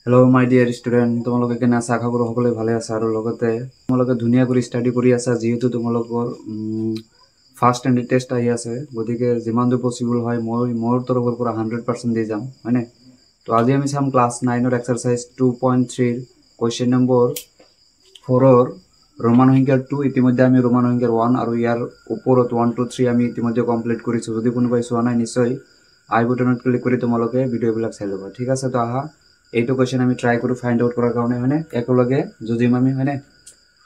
hello my dear student তোমালোকে কেনে আছা আশা কৰো সকলোৱে ভালে আছে আৰু লগতে তোমালোকে ধুনীয়া কৰি ষ্টাডি কৰি আছা যেহেতু তোমালোকৰ ফাৰ্ষ্ট এণ্ড টেষ্ট আহি আছে গতিকে যিমান দূৰ পসিবল হয় মই মোৰ তৰফৰ পৰা 100% দি যাম হয়নে তো আজি আমি চাম ক্লাছ 9 ৰ এক্সাৰসাইজ 2.3 ৰ কোৱেশ্চন নম্বৰ 4 ৰ ৰোমান সংখ্যাৰ 2 ইতিমধ্যে আমি ৰোমান সংখ্যাৰ 1 আৰু ইয়াৰ ওপৰত 1 2 3 আমি ইতিমধ্যে কমপ্লিট কৰিছো যদি কোনোবাই চোৱা নাই নিশ্চয় আই বটনত ক্লিক কৰি তোমালোকে ভিডিওবিলাক চাই ল'বা ঠিক আছে তো আহা এইটো কোৱেশ্চন আমি ট্ৰাই কৰো ফাইন্ড আউট কৰাৰ কাৰণে মানে একলগে যদিম আমি হয়নে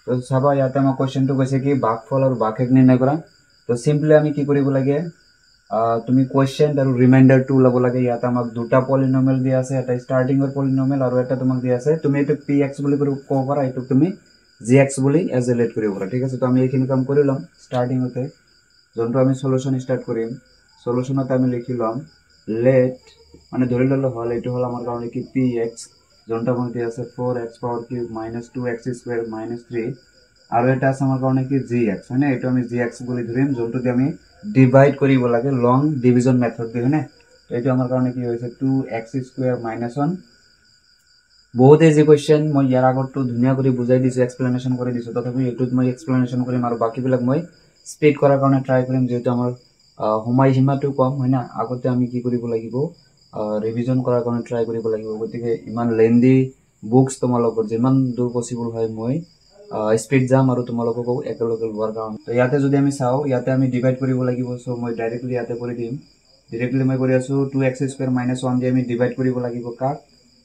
তো চাবা ইয়াতে আমাৰ কোৱেশ্চনটো কৈছে কি ভাগফল আৰু ভাগশেষ নিৰ্ণয় কৰা তো সিম্পলি আমি কি কৰিব লাগে তুমি কোৱেশ্চন আৰু ৰিমাইন্ডাৰটো ল'ব লাগে ইয়াতে আমাক দুটা পলিনোমিয়েল দিয়া আছে এটা স্টাৰ্টিংৰ পলিনোমিয়েল আৰু এটা তোমাক দিয়া আছে তুমি এটো px বুলি ক'ব পাৰা এটো তুমি gx বুলি এজেলেট কৰিব পাৰা ঠিক আছে তো আমি এইখিনি কাম কৰি লম স্টাৰ্টিংতে যোনটো আমি সলিউশন স্টাৰ্ট কৰিম সলিউশনতে আমি লিখি লম লেট মানে ধৰি ললো হল এটো হল আমাৰ কাৰণে কি px যোনটা মতে আছে 4x power cube - 2x square - 3 আৰু এটা আছে আমাৰ কাৰণে কি gx মানে এটো আমি gx বুলি ধৰিম যোনটো আমি ডিভাইড কৰিব লাগে লং ডিভিজন মেথড দি হয়নে তো এটো আমাৰ কাৰণে কি হৈছে 2x স্কয়াৰ - 1 বহুত ইজি কোৱেশ্চন মই ইয়াৰ আগতো ধুনিয়া কৰি বুজাই দিছো এক্সপ্লেনেশন কৰি দিছো তথাপি এটোত মই এক্সপ্লেনেশন কৰিম আৰু বাকি বিলাক মই স্পিড কৰাৰ কাৰণে ট্ৰাই কৰিম যেটো আমাৰ সময় সীমাটো কম হয় না আগতে আমি কি কৰিব লাগিব ৰিভিজন কৰাৰ কাৰণে ট্ৰাই কৰিব লাগিব গতিকে ইমান লেন্দি বুকস তোমালোকৰ যিমান দূৰ পসিবল হয় মই স্পিড জাম আৰু তোমালোকক একলগে লোৱাৰ কাৰণ তো ইয়াতে যদি আমি চাও ইয়াতে আমি ডিভাইড কৰিব লাগিব সো মই ডাইৰেক্টলি ইয়াতে কৰি দিম ডাইৰেক্টলি মই কৰি আছো 2x স্কয়াৰ - 1 দি আমি ডিভাইড কৰিব লাগিব কাক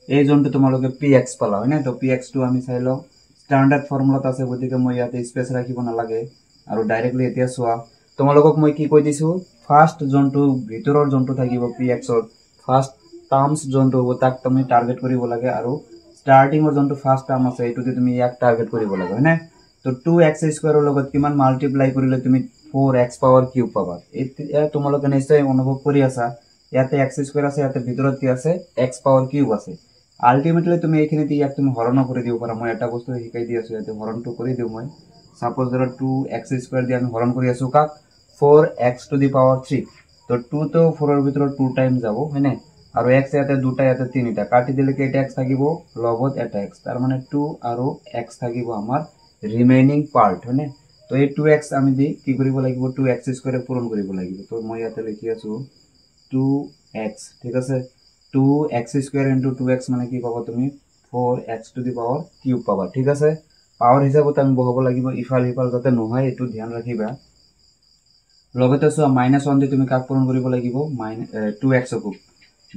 এই যোনটো তোমালোকে px পালা হয় না তো px টো আমি চাইলো স্ট্যান্ডার্ড ফর্মুলাত আছে গতিকে মই ইয়াতে স্পেস ৰাখিব নালাগে আৰু ডাইৰেক্টলি এতিয়া চোৱা তোমালোকক মই কি কৈ দিছো ফাৰ্স্ট যোনটো ভিতৰৰ যোনটো থাকিব px ৰ ফাৰ্স্ট টাৰ্মস যোনটো হ'ব তাক তুমি টাৰ্গেট কৰিব লাগে আৰু স্টাৰ্টিংৰ যোনটো ফাৰ্স্ট টাৰ্ম আছে এটোতে তুমি ইয়াক টাৰ্গেট কৰিব লাগে হয় না তো 2x স্কয়াৰৰ লগত কিমান মাল্টিপ্লাই কৰিলে তুমি 4x পাওয়াৰ কিউব পাবা এতিয়া তোমালোকে নিশ্চয় অনুভৱ কৰি আছা ইয়াতে x স্কয়াৰ আছে ইয়াতে ভিতৰত কি আছে x পাওয়াৰ কিউব আছে আলটিমেটলি তুমি এইখিনিতে ইয়াক তুমি হৰণ কৰি দিব পাৰা মই এটা বস্তু শিকাই দি আছো ইয়াতে হৰণটো কৰি দিও মই সাপোজ ধৰা 2x স্কয়াৰ দি আমি হৰণ কৰি আছো কাক 4x টু দি পাওয়াৰ 3 তো 2 তো 4 এৰ ভিতৰত 2 টাইম যাব হয়নে আৰু x ইয়াতে দুটা ইয়াতে তিনিটা কাটি দিলে কি এটা x থাকিব লগত এটা x তাৰ মানে 2 আৰু x থাকিব আমাৰ ৰিমেইনিং পাৰ্ট হয়নে তো এই 2x আমি দি কি কৰিব লাগিব 2x স্কয়াৰে পূৰণ কৰিব লাগিব তো মই ইয়াতে লিখি আছো 2x ঠিক আছে 2x স্কয়ার * 2x মানে কি পাবা তুমি 4x to the power cube পাবা ঠিক আছে পাওয়ার হিসাবত আমি বহাব লাগিব ইফাল ইফাল যাতে নহয় এটো ধ্যান ৰাখিবা লগতে সো -1 দি তুমি কাক পূৰণ কৰিব লাগিব 2x কো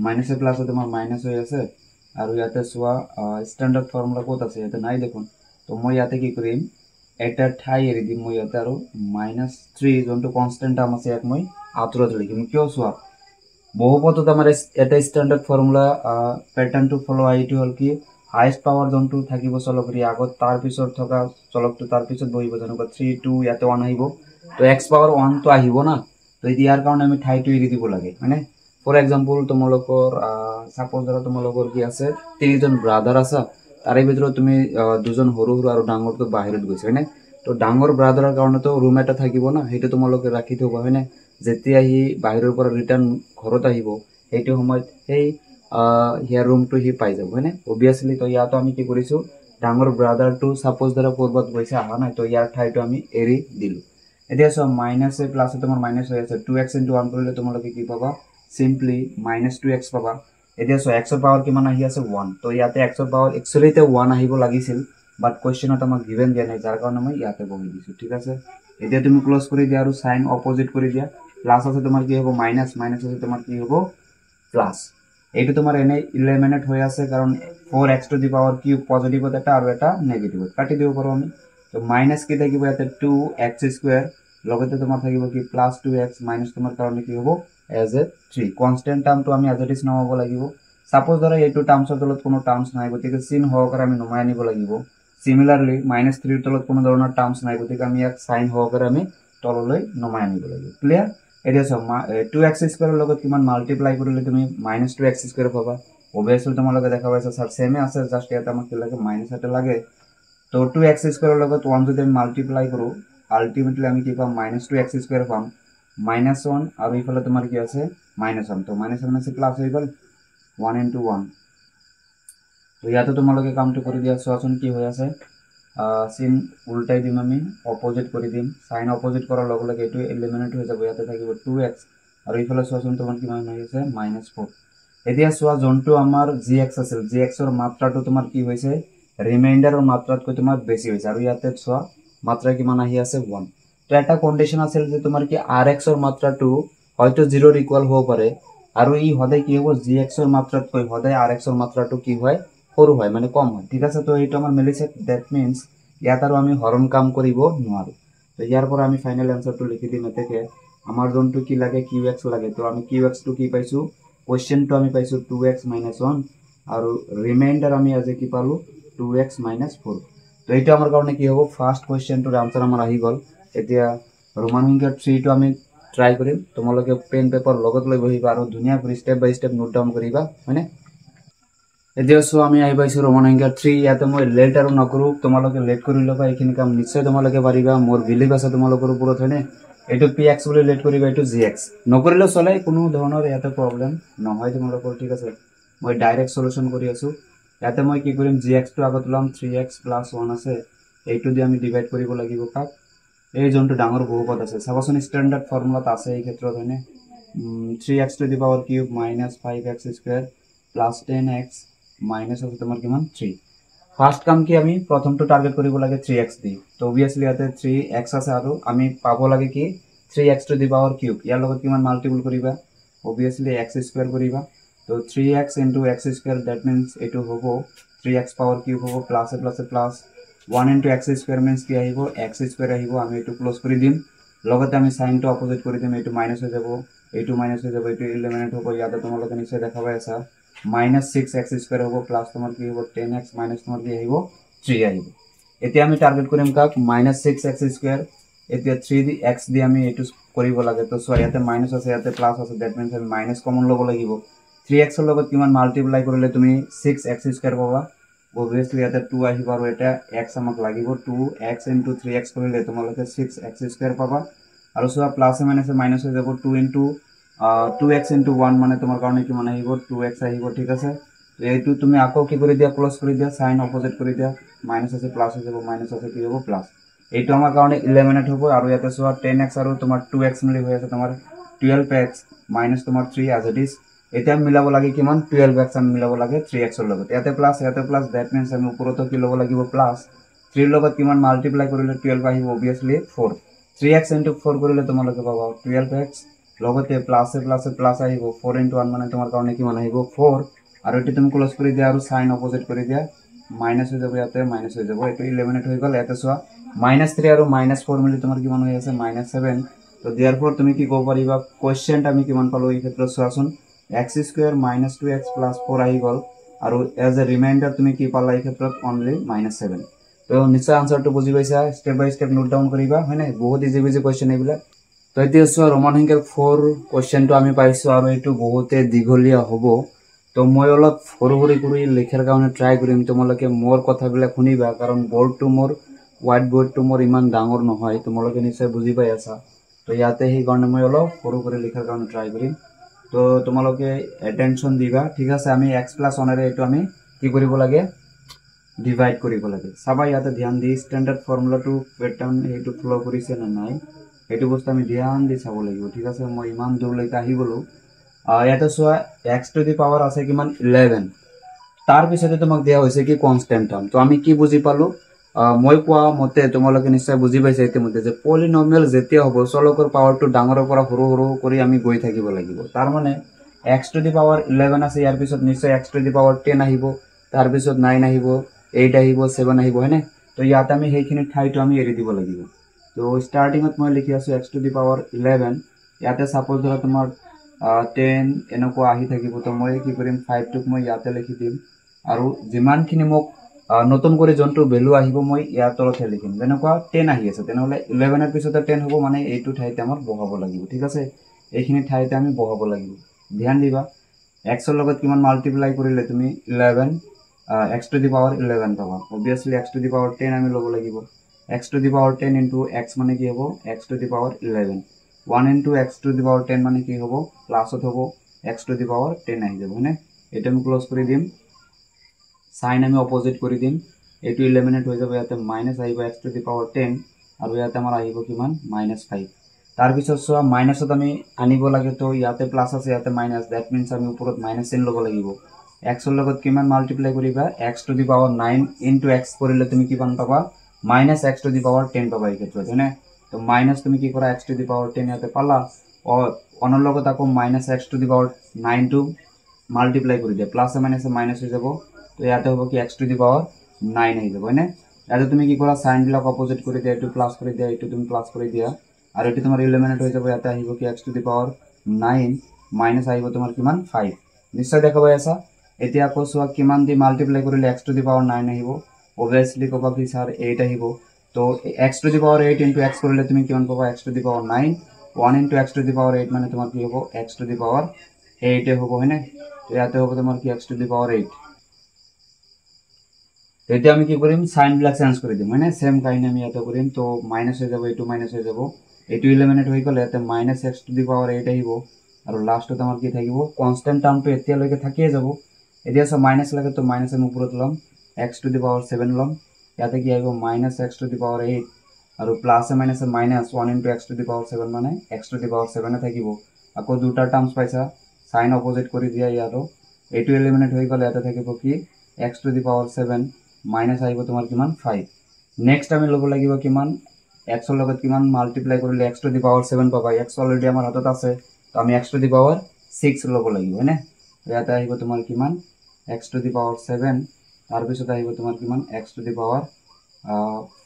মাইনাস এ প্লাস তোমাৰ মাইনাস হৈ আছে আৰু ইয়াতে সোয়া স্ট্যান্ডাৰ্ড ফৰ্মুলা কত আছে এটা নাই দেখুন তো মই ইয়াতে কি কৰিম এটা ঠাই এৰি দিম মই ইয়াতে আৰু -3 যোনটো কনস্ট্যান্ট টাৰ্ম আছে এক মই আতৰত লিখিম কিয় সোয়া বহুপদত আমাৰ এটা স্ট্যান্ডাৰ্ড ফৰ্মুলা প্যাটাৰ্নটো ফলো আইটো হল কি হাইয়েস্ট পাওয়াৰ যোনটো থাকিব চলকৰি আগত তাৰ পিছত থকা চলকটো তাৰ পিছত বহিব যেনেকৈ 3 2 ইয়াতে 1 আহিব তো x পাওয়ার 1 তো আহিব না তো ইয়াৰ কাৰণে আমি ঠাইটো এৰি দিব লাগে মানে ফৰ एग्जांपल তোমালোকৰ সাপোজ ধৰা তোমালোকৰ কি আছে তিনিজন ব্ৰাদাৰ আছে তাৰে ভিতৰত তুমি দুজন হৰু হৰু আৰু ডাঙৰটো বাহিৰত গৈছে হয়নে তো ডাঙৰ ব্ৰাদাৰৰ কাৰণে তো ৰুম এটা থাকিব না হেতু তোমালোকে ৰাখি থবা হয়নে যেতিয়া হি বাহিৰৰ পৰা ৰিটাৰ্ন ঘৰত আহিব হেতু সময়ত এই হিয়াৰ ৰুমটো হি পাই যাব হয়নে অবিয়াসলি তো ইয়াতো আমি কি কৰিছো ডাঙৰ ব্ৰাদাৰটো সাপোজ ধৰা কৰবাত গৈছে আহা নাই তো ইয়াৰ ঠাইটো আমি এৰি দিলো এতিয়া সো মাইনাস এ প্লাস তোমাৰ মাইনাস হৈ আছে 2x * 1 কৰিলে তোমালোকে কি পাবা simply -2x পাবা এতিয়া সো x এর পাওয়ার কিমান আহি আছে 1 তো ইয়াতে x এর পাওয়ার एक्चुअली তে 1 আহিব লাগিছিল বাট কোৱেশ্চনত আমাক গিভেন দিয়া নাই যাৰ কাৰণে মই ইয়াতে বহি দিছো ঠিক আছে এতিয়া তুমি ক্লোজ কৰি দিয়া আৰু সাইন অপোজিট কৰি দিয়া প্লাস আছে তোমাৰ কি হ'ব মাইনাস মাইনাস আছে তোমাৰ কি হ'ব প্লাস এইটো তোমাৰ এনে ইলিমিনেট হৈ আছে কাৰণ 4x to the power cube positive এটা আৰু এটা নেগেটিভ কাটি দিব পাৰো আমি তো মাইনাস কি থাকিব ইয়াতে 2x স্কয়াৰ লগতে তোমাৰ থাকিব কি প্লাস 2x মাইনাস তোমাৰ কাৰণে কি হ'ব as a 3 constant term to আমি as it is নামাব লাগিব সাপোজ ধৰা এইটো টাৰ্মছৰ তলত কোনো টাৰ্মছ নাই গতিকে sin হওকৰে আমি নমাই আনিব লাগিব সিমিলাৰলি -3 ৰ তলত কোনো ধৰণৰ টাৰ্মছ নাই গতিকে আমি ইয়াক sin হওকৰে আমি তললৈ নমাই আনিব লাগিব ক্লিয়াৰ এতিয়া সব 2x স্কয়াৰৰ লগত কিমান মাল্টিপ্লাই কৰিলে তুমি -2x স্কয়াৰ পাবা অবিয়াসলি তোমালোকে দেখা পাইছা স্যার সেমে আছে জাস্ট ইয়াতে আমাক কি লাগে মাইনাস এটা লাগে তো 2x স্কয়াৰৰ লগত 1 যদি আমি মাল্টিপ্লাই কৰো আলটিমেটলি আমি কি পাম -2x স্কয়াৰ পাম -1 আৰু ইফালে তোমাৰ কি আছে -1 তো -1 আছে প্লাস হৈ গল 1 * 1 তো ইয়াতে তোমালোকে কামটো কৰি দিয়া চোৱাচোন কি হৈ আছে চিন উল্টাই দিম আমি অপোজিট কৰি দিম সাইন অপোজিট কৰাৰ লগে লগে এইটো এলিমিনেট হৈ যাব ইয়াতে থাকিব 2x আৰু ইফালে চোৱাচোন তোমাৰ কিমান হৈ আছে -4 এতিয়া চোৱা যোনটো আমাৰ gx আছিল gx ৰ মাত্ৰাটো তোমাৰ কি হৈছে ৰিমাইন্ডাৰৰ মাত্ৰাতকৈ তোমাৰ বেছি হৈছে আৰু ইয়াতে চোৱা মাত্ৰা কিমান আহি আছে 1 তো এটা কন্ডিশন আছিল যে তোমাৰ কি rx ৰ মাত্ৰাটো হয়তো 0 ৰ ইকুয়াল হ'ব পাৰে আৰু ই সদায় কি হ'ব gx ৰ মাত্ৰাতকৈ সদায় rx ৰ মাত্ৰাটো কি হয় সৰু হয় মানে কম হয় ঠিক আছে তো এইটো আমাৰ মিলিছে দ্যাট মিন্স ইয়াত আৰু আমি হৰণ কাম কৰিব নোৱাৰো তো ইয়াৰ পৰা আমি ফাইনাল আনসাৰটো লিখি দিম এতেকে আমাৰ যোনটো কি লাগে qx লাগে তো আমি qx টো কি পাইছো কোশ্চেনটো আমি পাইছো 2x - 1 আৰু ৰিমাইন্ডাৰ আমি আজি কি পালো 2x - 4 তো এইটো আমাৰ কাৰণে কি হ'ব ফাৰ্স্ট কোশ্চেনটোৰ আনসাৰ আমাৰ আহি গল এতিয়া ৰোমান সংখ্যা 3 টো আমি ট্ৰাই কৰিম তোমালোকে পেন পেপাৰ লগত লৈ বহিবা আৰু ধুনিয়া কৰি স্টেপ বাই স্টেপ নোট ডাউন কৰিবা হয়নে এতিয়া সো আমি আহি পাইছো ৰোমান সংখ্যা 3 ইয়াতে মই লেট আৰু নকৰো তোমালোকে লেট কৰি লবা এইখিনি কাম নিশ্চয় তোমালোকে পাৰিবা মোৰ বিলিভ আছে তোমালোকৰ ওপৰত হয়নে এইটো px বুলি লেট কৰিবা এইটো gx নকৰিলে চলে কোনো ধৰণৰ ইয়াতে প্ৰবলেম নহয় তোমালোকৰ ঠিক আছে মই ডাইৰেক্ট সলিউশন কৰি আছো ইয়াতে মই কি কৰিম gx টো আগত লম 3x + 1 আছে এইটো দি আমি ডিভাইড কৰিব লাগিব কাক এই যোনটো ডাঙৰ বহুপদ আছে চাবচোন স্ট্যান্ডাৰ্ড ফৰ্মুলাত আছে এই ক্ষেত্ৰত হয়নে 3x to the power cube - 5x² + 10x minus আছে তোমাৰ কিমান 3 ফাৰ্স্ট কাম কি আমি প্ৰথমটো টাৰ্গেট কৰিব লাগে 3x দি তো অবিয়াসলি ইয়াতে 3x আছে আৰু আমি পাব লাগে কি 3x to the power cube ইয়াৰ লগত কিমান মাল্টিপল কৰিবা অবিয়াসলি x² কৰিবা তো 3x * x² দ্যাট মিন্স এটো হ'ব 3x পাৱাৰ কিউব হ'ব plus plus plus 1 * x² means কি আহিব x² আহিব আমি এটো ক্লোজ কৰি দিম লগতে আমি সাইনটো অপোজিট কৰি দিম এটো মাইনাস হৈ যাব এটো মাইনাস হৈ যাব এটো এলিমিনেট হ'ব ইয়াতে তোমালোকে নিশ্চয় দেখা পাই আছা -6x² হ'ব প্লাস তোমাৰ কি হ'ব 10x মাইনাস তোমাৰ কি আহিব 3 আহিব এতিয়া আমি টাৰ্গেট কৰিম কাক -6x² এতিয়া 3 দি x দি আমি এটো কৰিব লাগে তো সো ইয়াতে মাইনাস আছে ইয়াতে প্লাস আছে দ্যাট মিন্স আমি মাইনাস কমন লব লাগিব 3x ৰ লগত কিমান মাল্টিপ্লাই কৰিলে তুমি 6x² পাবা obviously ইয়াতে 2 আহিব আৰু এটা x আমাক লাগিব 2x * 3x কৰিলে তোমালোকে 6x² পাবা আৰু সো প্লাস মাইনাস মাইনাস হৈ যাব 2x * 1 মানে তোমাৰ কাৰণে কিমান আহিব 2x আহিব ঠিক আছে এইটো তুমি আকৌ কি কৰি দিয়া ক্লোজ কৰি দিয়া সাইন অপোজিট কৰি দিয়া মাইনাস আছে প্লাস হৈ যাব মাইনাস আছে কি হ'ব প্লাস এইটো আমাৰ কাৰণে এলিমিনেট হ'ব আৰু ইয়াতে সো 10x আৰু তোমাৰ 2x মিলি হৈ আছে তোমাৰ 12x মাইনাস তোমাৰ 3 as it is এটা মিলাব লাগে কিমান 12x আমি মিলাব লাগে 3x ৰ লগত ইয়াতে প্লাস দ্যাট মিন্স আমি ওপৰতো কি লব লাগিব প্লাস 3 ৰ লগত কিমান মাল্টিপ্লাই কৰিলে 12 আহিব obviously 4 3x * 4 কৰিলে তোমালোকে পাবা 12x লগতে প্লাস আহিব 4 * 1 মানে তোমাৰ কাৰণে কিমান আহিব 4 আৰু এটো তুমি ক্লোজ কৰি দিয়া আৰু সাইন অপোজিট কৰি দিয়া মাইনাস হৈ যাব ইয়াতে মাইনাস হৈ যাব এটো এলিমিনেট হৈ গল ইয়াতে সোৱা -3 আৰু -4 মিলি তোমাৰ কিমান হৈ আছে -7 তো therefore তুমি কি কব পাৰিবা কোশ্চেনটা আমি কিমান পালো এই ক্ষেত্ৰত সোৱাচোন x² - 2x + 4 আহি গল আৰু এজ এ ৰিমাইন্ডাৰ তুমি কি পালা এই ক্ষেত্ৰত অনলি -7 তো নিশ্চয় আনসাৰটো বুজি পাইছা স্টেপ বাই স্টেপ নোট ডাউন কৰিবা হয়নে বহুত ইজি কোশ্চেন এইবিলা তো এতিয়া সোৱা ৰোমান সংখ্যাৰ 4 কোশ্চেনটো আমি পাইছো আৰু এটো বহুতে দীঘলীয়া হ'ব তো মই অলপ সৰু কৰি লিখাৰ কাৰণে ট্ৰাই কৰিম তোমালোকে মোৰ কথাবিলাক শুনিবা কাৰণ বোৰ্ডটো মোৰ হোৱাইট বোৰ্ডটো মোৰ ইমান ডাঙৰ নহয় তোমালোকে নিশ্চয় বুজি পাই আছা তো ইয়াতে সেই কাৰণে মই অলপ সৰু কৰি লিখাৰ কাৰণে ট্ৰাই কৰিম তো তোমালোকে অ্যাটেনশন দিবা ঠিক আছে আমি x + 1 ৰে এটো আমি কি কৰিব লাগে ডিভাইড কৰিব লাগে সবাই ইয়াতে ধ্যান দি স্ট্যান্ডাৰ্ড ফৰ্মুলাটো প্যাটাৰ্ন এইটো ফলো কৰিছে না নাই এইটো বস্তু আমি ধ্যান দি চাব লাগিব ঠিক আছে মই ইমান দূৰ লৈকে আহি গলো ইয়াতে সোৱা x টু দি পাৱাৰ আছে কিমান 11 তাৰ পিছতে তোমাক দিয়া হৈছে কি কনস্ট্যান্ট টাৰ্ম তো আমি কি বুজি পালো মই কোৱা মতে তোমালোকে নিশ্চয় বুজি পাইছে ইতিমধ্যে যে পলিনোমিয়াল যেতিয়া হ'ব চলকৰ পাৱাৰটো ডাঙৰৰ পৰা সৰু কৰি আমি গৈ থাকিব লাগিব তাৰ মানে x টু দি পাৱাৰ 11 আছে ইয়াৰ পিছত নিশ্চয় x টু দি পাৱাৰ 10 আহিব তাৰ পিছত 9 আহিব 8 আহিব 7 আহিব হয়নে তো ইয়াত আমি সেইখিনি ঠাইটো আমি এৰি দিব লাগিব তো স্টাৰ্টিংত মই লিখি আছো x টু দি পাৱাৰ 11 ইয়াতে সাপোজ ধৰা তোমাৰ 10 এনেকুৱা আহি থাকিব তো মই কি কৰিম 5 টোক মই ইয়াতে লিখি দিম আৰু যিমানখিনি মোক নতুন কৰি যোনটো ভ্যালু আহিব মই ইয়াৰ তলতে লিখিম যেনেকুৱা 10 আহি আছে তেনেহলে 11 এৰ পিছতে 10 হ'ব মানে এইটো ঠাইতে আমাৰ বহাব লাগিব ঠিক আছে এইখিনি ঠাইতে আমি বহাব লাগিব ধ্যান দিবা x ৰ লগত কিমান মাল্টিপ্লাই কৰিলে তুমি 11 x টু দি পাৱাৰ 11 পাবা obviously x to the power 10 আমি লব লাগিব x to the power 10 into x মানে কি হ'ব x to the power 11 1 into x to the power 10 মানে কি হ'ব প্লাসত হ'ব x টু দি পাৱাৰ 10 আহি যাব হয়নে এটা আমি ক্লোজ কৰি দিম সাইন আমি অপোজিট কৰি দিম এইটো ইলিমিনেট হৈ যাব ইয়াতে মাইনাস আহিব x টু দি পাৱাৰ 10 আৰু ইয়াতে আমাৰ আহিব কিমান -5 তাৰ পিছত সোৱা মাইনাসত আমি আনিব লাগে তো ইয়াতে প্লাস আছে ইয়াতে মাইনাস দ্যাট মিন্স আমি ওপৰত মাইনাস চিন ল'ব লাগিব x ৰ লগত কিমান মাল্টিপ্লাই কৰিবা x to the power 9 into x কৰিলে তুমি কিমান পাবা -x টু দি পাৱাৰ 10 পাবা এই ক্ষেত্ৰত হয়নে তো মাইনাস তুমি কি কৰা x টু দি পাৱাৰ 10 ইয়াতে পালা অনৰ লগত আকৌ -x to the power 9 to multiply কৰি দিয়া প্লাস মাইনাস মাইনাস হৈ যাব তো ইয়াতে হ'ব কি x টু দি পাৱাৰ 9 আহি যাব হয়নে ইয়াতে তুমি কি কৰা সাইন বিলাক অপোজিট কৰি দিয়া এটো প্লাস কৰি দিয়া এটো তুমি প্লাস কৰি দিয়া আৰু এটো তোমাৰ ইলিমিনেট হৈ যাব ইয়াতে আহিব কি x to the power 9 minus আহিব তোমাৰ কিমান 5 নিশ্চয় দেখা পাই আছা এতিয়া আকৌ সোৱা কিমান দি মাল্টিপ্লাই কৰিলে x টু দি পাৱাৰ 9 আহিব obviously কবা কি স্যাৰ 8 আহিব তো x to the power 8 into x কৰিলে তুমি কিমান পাবা x to the power 9 1 into x to the power 8 মানে তোমাৰ কি হ'ব x টু দি পাৱাৰ 8 হ'ব হয়নে তো ইয়াতে হ'ব তোমাৰ কি x টু দি পাৱাৰ 8 এতিয়া আমি কি কৰিম সাইন বিলাক চেঞ্জ কৰি দিম মানে সেম কাহিনী আমি ইয়াতে কৰিম তো মাইনাস হৈ যাব এটো মাইনাস হৈ যাব এটো ইলিমিনেট হৈ গলে ইয়াতে -x টু দি পাৱাৰ 8 আহিব আৰু লাষ্টত আমাৰ কি থাকিব কনস্ট্যান্ট টার্মটো এতিয়া লৈকে থাকিয়ে যাব এতিয়া সব মাইনাস লাগে তো মাইনাস আমি ওপৰত লম x টু দি পাৱাৰ 7 লম ইয়াতে কি আহিব -x টু দি পাৱাৰ 8 আৰু plus minus minus 1 into x to the power 7 মানে x টু দি পাৱাৰ 7 এ থাকিব আকৌ দুটা টাৰ্মস পাইছা সাইন অপোজিট কৰি দিয়া ইয়াতো এটো এলিমিনেট হৈ গলে ইয়াতে থাকিব কি x to the power 7 minus আহিব তোমাৰ কিমান 5 নেক্সট আমি লব লাগিব কিমান x ৰ লগত কিমান মাল্টিপ্লাই কৰিলে x টু দি পাৱাৰ 7 পাবা x অলৰেডি আমাৰ হাতত আছে তো আমি x টু দি পাৱাৰ 6 লব লাগিব হয়নে ইয়াতে আহিব তোমাৰ কিমান x টু দি পাৱাৰ 7 তাৰ পিছত আহিব তোমাৰ কিমান x টু দি পাৱাৰ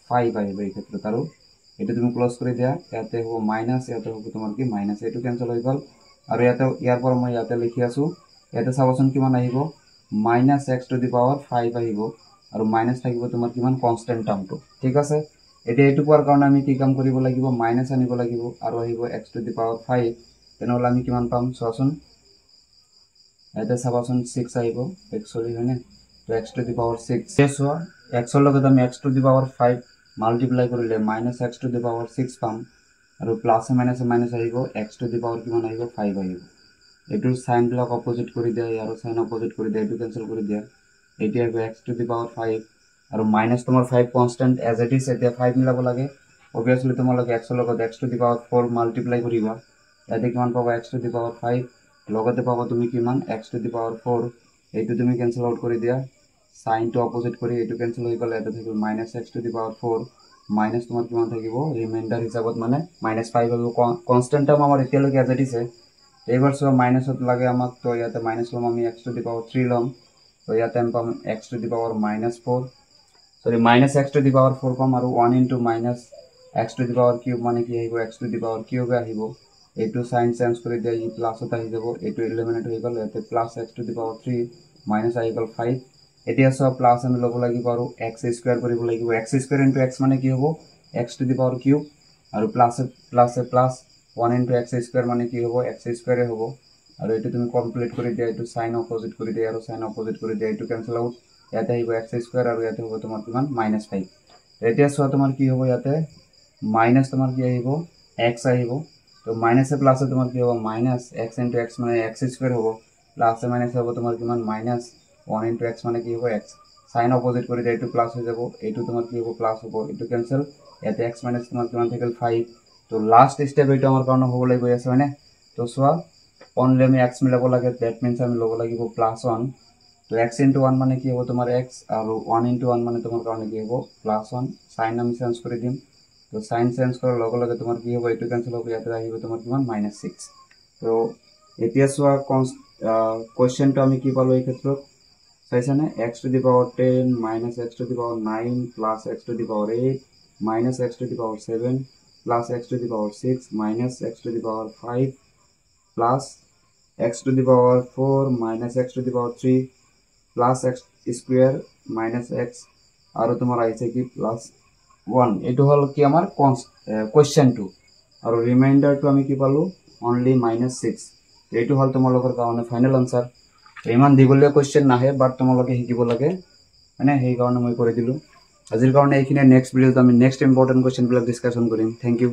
5 আহিব এই ক্ষেত্ৰত আৰু এটো তুমি ক্লোজ কৰি দিয়া ইয়াতে হ'ব মাইনাস ইয়াতে হ'ব তোমাৰ কি মাইনাস এটো ক্যান্সেল হৈ গল আৰু ইয়াতে ইয়াৰ পৰা মই ইয়াতে লিখি আছো ইয়াতে চাবচোন কিমান আহিব -x টু দি পাৱাৰ 5 আহিব আৰু মাইনাস থাকিব তোমাৰ কিমান কনস্ট্যান্ট টাৰ্মটো ঠিক আছে এতিয়া এটো পোৱাৰ কাৰণে আমি কি কাম কৰিব লাগিব মাইনাস আনিব লাগিব আৰু আহিব x টু দি পাৱাৰ 5 তেনেহলে আমি কিমান পাম চোৱাচোন এটা চাবাচোন 6 আহিব একচুয়ালি হয়নে তো x টু দি পাৱাৰ 6 এসো x ৰ লগত আমি x to the power 5 multiply কৰিলে -x টু দি পাৱাৰ 6 পাম আৰু প্লাস মাইনাস মাইনাস আহিব x টু দি পাৱাৰ কিমান আহিব 5 আহিব এটোৰ সাইন ব্লক অপোজিট কৰি দিয়া আৰু সাইন অপোজিট কৰি দিয়া এটো ক্যান্সেল কৰি দিয়া এতিয়া আহিব x টু দি পাৱাৰ 5 আৰু মাইনাস তোমাৰ 5 কনস্ট্যান্ট এজ ইট ইজ এতিয়া 5 মিলাব লাগে obviously তোমালোকে x ৰ লগত x to the power 4 multiply কৰিবা ইয়াতে কিমান পাবা x টু দি পাৱাৰ 5 লগতে পাবা তুমি কিমান x টু দি পাৱাৰ 4 এইটো তুমি ক্যান্সেল আউট কৰি দিয়া সাইন টু অপোজিট কৰি এটো ক্যান্সেল হৈ গলে এটা থাকিব -x to the power 4 minus তোমাৰ কিমান থাকিব ৰিমাইন্ডাৰ হিচাপত মানে -5 হ'ব কনস্ট্যান্ট টাৰ্ম আমাৰ এতিয়া লৈকে এজ ইট ইজ এবাৰ সব মাইনাসত লাগে আমাক তো ইয়াতে মাইনাস লম আমি x টু দি পাৱাৰ 3 লম তো ইয়াতে আমি পাম x টু দি পাৱাৰ -4 সৰি -x টু দি পাৱাৰ 4 পাম আৰু 1 into -x to the power cube মানে কি আহিব x to the power cube আহিব এটো সাইন চেঞ্জ কৰি দিয়া ই প্লাসত আহি যাব এটো এলিমিনেট হৈ গল ইয়াতে +x to the power 3 minus আহি গল 5 এতিয়া সব প্লাস আমি লব লাগিব আৰু x স্কয়াৰ কৰিব লাগিব x স্কয়াৰ ইনটু x মানে কি হ'ব x to the power cube আৰু প্লাস 1 ইনটু x স্কয়াৰ মানে কি হ'ব x স্কয়াৰ হ'ব আৰু এটো তুমি কমপ্লিট কৰি দিয়া এটো সাইন অপোজিট কৰি দিয়া আৰু সাইন অপোজিট কৰি দিয়া এটো ক্যান্সেল আউট ইয়াতে আহিব x স্কয়াৰ আৰু ইয়াতে হ'ব তোমাৰ কিমান -5 এতিয়া সো তোমাৰ কি হ'ব ইয়াতে মাইনাস তোমাৰ কি আহিব x আহিব তো মাইনাসে প্লাসে তোমার কি হবে -x ইনটু x মানে x স্কয়ার হবে প্লাসে মাইনাসে হবে তোমার কিমান -1 ইনটু x মানে কি হবে x সাইন অপোজিট করে দিয়ে এটো প্লাস হয়ে যাব এটো তোমার কি হবে প্লাস হবে এটো ক্যান্সেল এতে x মাইনাস তোমার কিমান থাকল 5 তো লাস্ট স্টেপ এটো আমার কারণে হবে লাগবে আছে মানে তো সোয়া অনলি আমি x মিলাব লাগে দ্যাট মিন্স আমি লব লাগিব +1 তো x ইনটু 1 মানে কি হবে তোমার x আর 1 ইনটু 1 মানে তোমার কারণে কি হবে +1 সাইন আমি চেঞ্জ করে দিম তো সাইন চেঞ্জ করার লগে লগে তোমার কি হবে এটো ক্যান্সেল হবে ইয়াতে আহিব তোমার কিমান -6 তো এতিয়া সোয়া কোশ্চেনটো আমি কি পালো এই ক্ষেত্ৰত চাইছানে x to the power 10 - x to the power 9 plus x to the power 8 minus x to the power 7 plus x to the power 6 minus x to the power 5 plus x to the power 4 minus x to the power 3 plus x square minus x और तुम्हारा ऐसे कि plus 1 एटो हल कि हमार question 2 और reminder to আমি কি পালো only -6 एटो हल তোমালোকৰ কাৰণে ফাইনাল আনসার ইমান দীঘলীয়া কোশ্চেন নাহে বাট তোমালোকে শিকিব লাগে মানে সেই কাৰণে মই কৰি দিলো আজিৰ কাৰণে এইখিনি নেক্সট ভিডিওত আমি নেক্সট ইম্পৰ্টেন্ট কোশ্চেন বিলাক ডিসকাশন কৰিম থ্যাংক ইউ